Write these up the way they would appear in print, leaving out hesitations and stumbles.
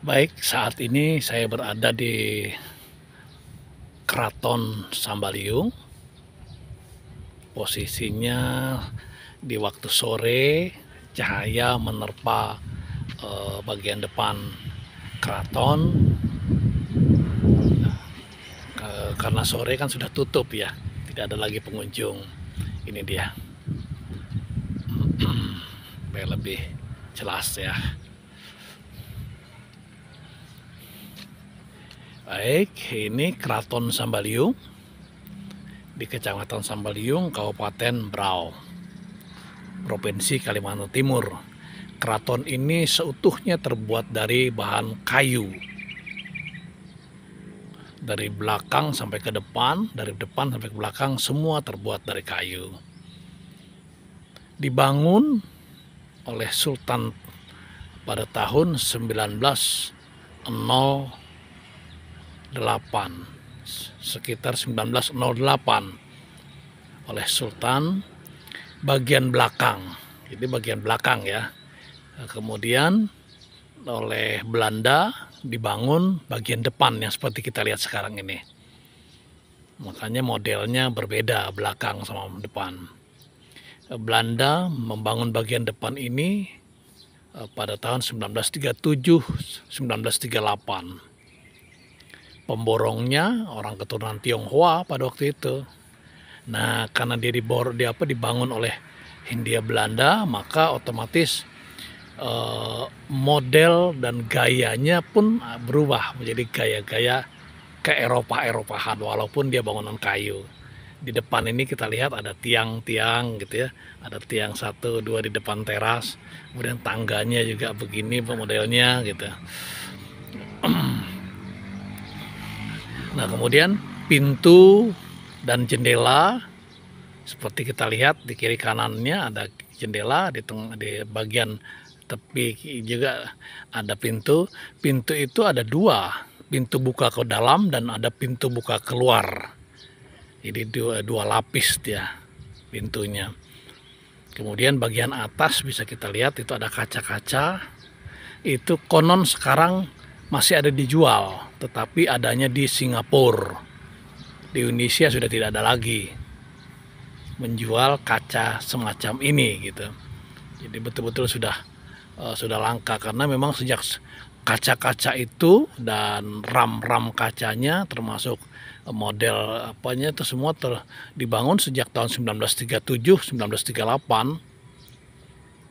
Baik, saat ini saya berada di Keraton Sambaliung. Posisinya di waktu sore, cahaya menerpa bagian depan keraton. Karena sore kan sudah tutup ya, tidak ada lagi pengunjung. Ini dia, supaya lebih jelas ya. Baik, ini Keraton Sambaliung di Kecamatan Sambaliung, Kabupaten Berau, Provinsi Kalimantan Timur. Keraton ini seutuhnya terbuat dari bahan kayu. Dari belakang sampai ke depan, dari depan sampai ke belakang, semua terbuat dari kayu. Dibangun oleh Sultan pada tahun 1908, sekitar 1908 oleh Sultan bagian belakang. Jadi bagian belakang ya. Kemudian oleh Belanda dibangun bagian depan yang seperti kita lihat sekarang ini. Makanya modelnya berbeda belakang sama depan. Belanda membangun bagian depan ini pada tahun 1937-1938. Pemborongnya orang keturunan Tionghoa pada waktu itu. Nah, karena dia dibangun oleh Hindia Belanda, maka otomatis model dan gayanya pun berubah menjadi gaya-gaya ke Eropa-Eropahan walaupun dia bangunan kayu. Di depan ini kita lihat ada tiang-tiang gitu ya, ada tiang 1, 2 di depan teras, kemudian tangganya juga begini modelnya gitu. Nah, kemudian pintu dan jendela seperti kita lihat di kiri kanannya ada jendela, di bagian tepi juga ada pintu. Pintu itu ada dua, pintu buka ke dalam dan ada pintu buka keluar. Jadi dua lapis dia pintunya. Kemudian bagian atas bisa kita lihat itu ada kaca-kaca. Itu konon sekarang masih ada dijual, tetapi adanya di Singapura. Di Indonesia sudah tidak ada lagi menjual kaca semacam ini gitu. Jadi betul-betul sudah langka karena memang sejak kaca-kaca itu dan ram-ram kacanya termasuk model apanya itu semua dibangun sejak tahun 1937 1938.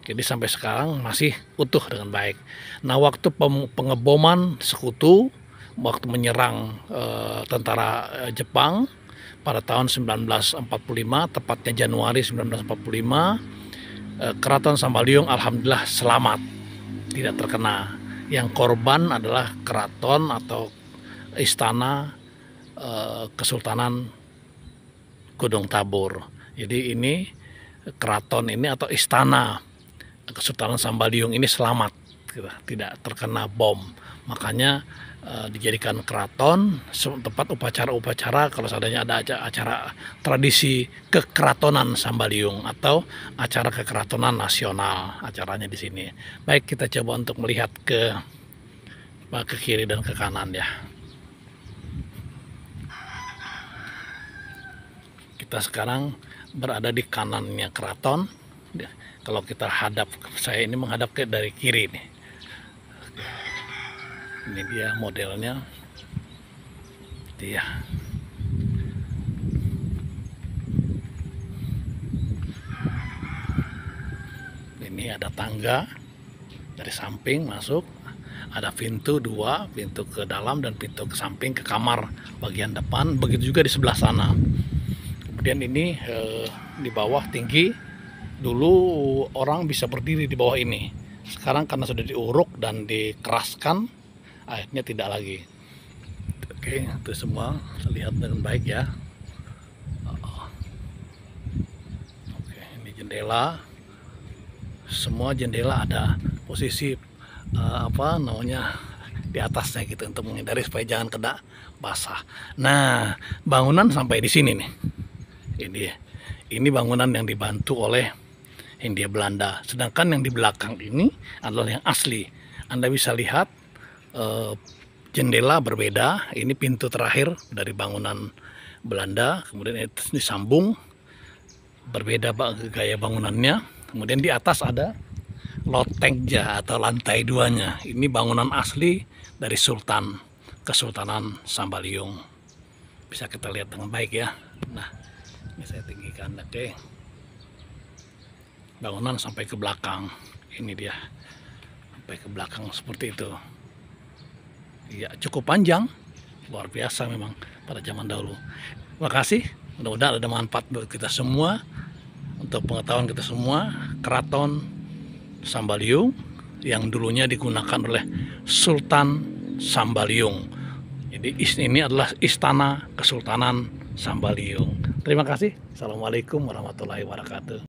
Jadi sampai sekarang masih utuh dengan baik. Nah, waktu pengeboman sekutu, waktu menyerang tentara Jepang pada tahun 1945, tepatnya Januari 1945, Keraton Sambaliung alhamdulillah selamat, tidak terkena. Yang korban adalah keraton atau istana Kesultanan Gunung Tabur. Jadi ini keraton ini atau istana Kesultanan Sambaliung ini selamat, tidak terkena bom. Makanya dijadikan keraton tempat upacara-upacara kalau seandainya ada acara tradisi kekeratonan Sambaliung atau acara kekeratonan nasional, acaranya di sini. Baik, kita coba untuk melihat ke kiri dan ke kanan ya. Kita sekarang berada di kanannya keraton. Kalau kita saya ini menghadap dari kiri nih. Ini dia modelnya. Dia. Ini ada tangga dari samping masuk. Ada pintu dua, pintu ke dalam dan pintu ke samping ke kamar bagian depan. Begitu juga di sebelah sana. Kemudian ini di bawah tinggi. Dulu orang bisa berdiri di bawah ini. Sekarang karena sudah diuruk dan dikeraskan, akhirnya tidak lagi. Oke, itu semua terlihat dengan baik ya. Oke, ini jendela. Semua jendela ada posisi di atasnya gitu untuk menghindari supaya jangan kena basah. Nah, bangunan sampai di sini nih. Ini bangunan yang dibantu oleh Hindia Belanda. Sedangkan yang di belakang ini adalah yang asli. Anda bisa lihat eh, jendela berbeda. Ini pintu terakhir dari bangunan Belanda, kemudian itu disambung, berbeda gaya bangunannya. Kemudian di atas ada lotekja atau lantai duanya. Ini bangunan asli dari Kesultanan Sambaliung. Bisa kita lihat dengan baik ya. Nah, ini saya tinggikan, oke. Bangunan sampai ke belakang. Ini dia, sampai ke belakang seperti itu. Ya, cukup panjang, luar biasa memang pada zaman dahulu. Terima kasih, mudah-mudahan ada manfaat buat kita semua, untuk pengetahuan kita semua. Keraton Sambaliung yang dulunya digunakan oleh Sultan Sambaliung. Jadi ini adalah Istana Kesultanan Sambaliung. Terima kasih. Assalamualaikum warahmatullahi wabarakatuh.